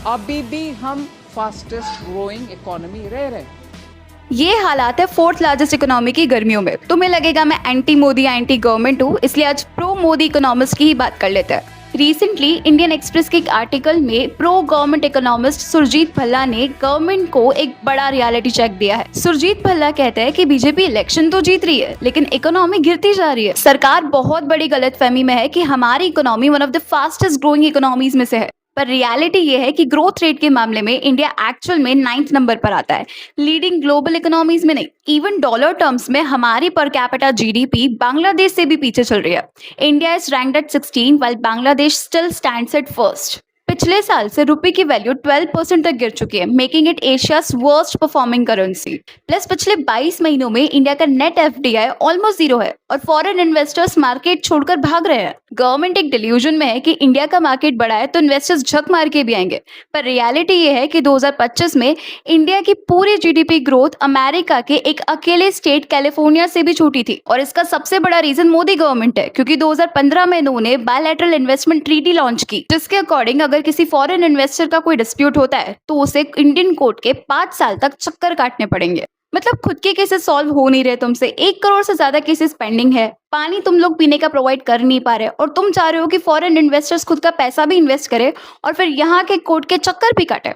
अभी भी हम फास्टेस्ट ग्रोइंग इकोनॉमी रह रहे हैं। ये हालात है फोर्थ लार्जेस्ट इकोनॉमी की गर्मियों में। तुम्हें लगेगा मैं एंटी मोदी एंटी गवर्नमेंट हूँ, इसलिए आज प्रो मोदी इकोनॉमिस्ट की ही बात कर लेते हैं। रिसेंटली इंडियन एक्सप्रेस के एक आर्टिकल में pro government economist Surjit Bhalla ने गवर्नमेंट को एक बड़ा रियलिटी चेक दिया है। सुरजीत भल्ला कहते हैं कि बीजेपी इलेक्शन तो जीत रही है लेकिन इकोनॉमी गिरती जा रही है। सरकार बहुत बड़ी गलतफहमी में है कि हमारी economy one of the fastest growing economies में से है, पर रियलिटी ये है कि ग्रोथ रेट के मामले में इंडिया एक्चुअल में 9th नंबर पर आता है, लीडिंग ग्लोबल इकोनॉमीज में नहीं। इवन डॉलर टर्म्स में हमारी पर कैपिटा जीडीपी बांग्लादेश से भी पीछे चल रही है। India is ranked at 16 while Bangladesh still stands at first. पिछले साल से रुपए की वैल्यू 12% तक गिर चुकी है, making it Asia's worst performing currency. Plus पिछले 22 महीनों में इंडिया का नेट एफडीआई ऑलमोस्ट जीरो है और फॉरेन इन्वेस्टर्स मार्केट छोड़कर भाग रहे हैं। गवर्नमेंट एक डिल्यूजन में है कि इंडिया का मार्केट बड़ा है तो इन्वेस्टर्स झक मार के भी आएंगे, पर रियलिटी ये है कि 2025 में इंडिया की पूरी जीडीपी ग्रोथ अमेरिका के एक अकेले स्टेट कैलिफोर्निया से भी छोटी थी। और इसका सबसे बड़ा रीजन मोदी गवर्नमेंट है, क्योंकि 2015 में इन्होंने बायलैटरल इन्वेस्टमेंट ट्रीटी लॉन्च की, जिसके अकॉर्डिंग अगर किसी फॉरेन इन्वेस्टर का कोई डिस्प्यूट होता है तो उसे इंडियन कोर्ट के 5 साल तक चक्कर काटने पड़ेंगे। मतलब खुद के केसेस सॉल्व हो नहीं रहे, तुमसे 1 करोड़ से ज्यादा केसेस पेंडिंग है, पानी तुम लोग पीने का प्रोवाइड कर नहीं पा रहे और तुम चाह रहे हो कि फॉरेन इन्वेस्टर्स खुद का पैसा भी इन्वेस्ट करे और फिर यहाँ के कोर्ट के चक्कर भी काटे।